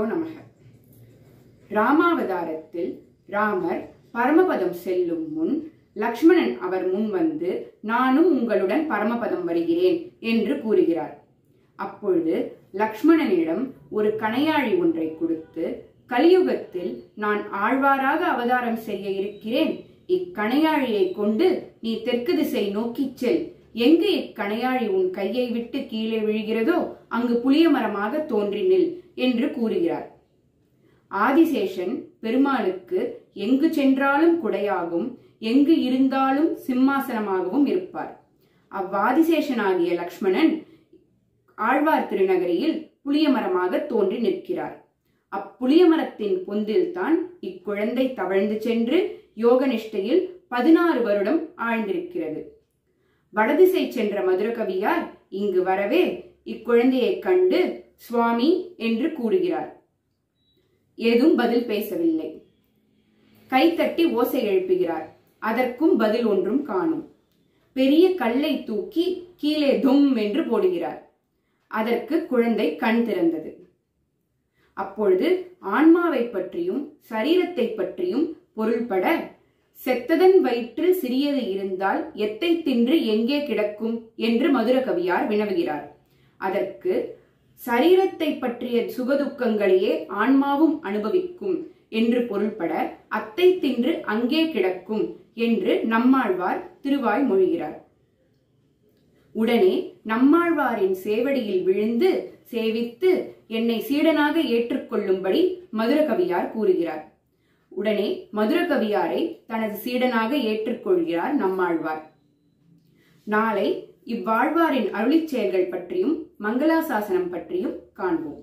குருப்பியோ நமக. ராமாவதாரத்தில் ராமர் பரமபதம் செல்லும் முன் லக்ஷ்மணன் அவர் முன் வந்து, நானும் உங்களுடன் பரமபதம் வருகிறேன் என்று கூறுகிறார். அப்பொழுது லக்ஷ்மணனிடம் ஒரு கணையாழி ஒன்றை கொடுத்து, கலியுகத்தில் நான் ஆழ்வாராக அவதாரம் செய்ய இருக்கிறேன், இக்கணையாழியை கொண்டு நீ தெற்கு திசை நோக்கிச் செல், எங்கு இக்கணையாழி உன் கையை விட்டு கீழே விழுகிறதோ அங்கு புளிய மரமாக தோன்றி நில் என்று கூறுகிறார். ஆதிசேஷன் பெருமாளுக்கு எங்கு சென்றாலும் குடையாகவும் எங்கு இருந்தாலும் சிம்மாசனமாகவும் இருப்பார். அவ்வாதிசேஷனாகிய லக்ஷ்மணன் ஆழ்வார் திருநகரியில் புளிய மரமாக தோன்றி நிற்கிறார். அப்புளிய மரத்தின் பொந்தில்தான் இக்குழந்தை தவழ்ந்து சென்று யோகநிஷ்டையில் 16 வருடம் ஆழ்ந்திருக்கிறது. வடதிசை சென்ற மதுரகவியார் இங்கு வரவே இக்குழந்தையை கண்டு சுவாமி என்று கூறுகிறார். ஏதும் பதில் பேசவில்லை. கைத்தட்டி ஓசை எழுப்புகிறார். அதற்கும் பதில் ஒன்றும் காணும். பெரிய கல்லை தூக்கி கீழே தும் என்று போடுகிறார். அதற்கு குழந்தை கண் திறந்தது. அப்பொழுது ஆன்மாவை பற்றியும் சரீரத்தை பற்றியும் பொருள்பட, செத்ததன் வயிற்றில் சிறியது இருந்தால் எத்தை தின்று எங்கே கிடக்கும் என்று மதுரகவியார் வினவுகிறார். அதற்கு சரீரத்தை பற்றிய சுகதுக்கங்களையே ஆன்மாவும் அனுபவிக்கும் என்று பொருள்பட, அத்தை தின்று அங்கே கிடக்கும் என்று நம்மாழ்வார் திருவாய் மொழிகிறார். உடனே நம்மாழ்வாரின் சேவடியில் விழுந்து சேவித்து என்னை சீடனாக ஏற்றுக்கொள்ளும்படி மதுரகவியார் கூறுகிறார். உடனே மதுரகவியாரை தனது சீடனாக ஏற்றுக்கொள்கிறார் நம்மாழ்வார். நாளை இவ்வாழ்வாரின் அருளிச் செயல்கள் பற்றியும் மங்களாசாசனம் பற்றியும் காண்போம்.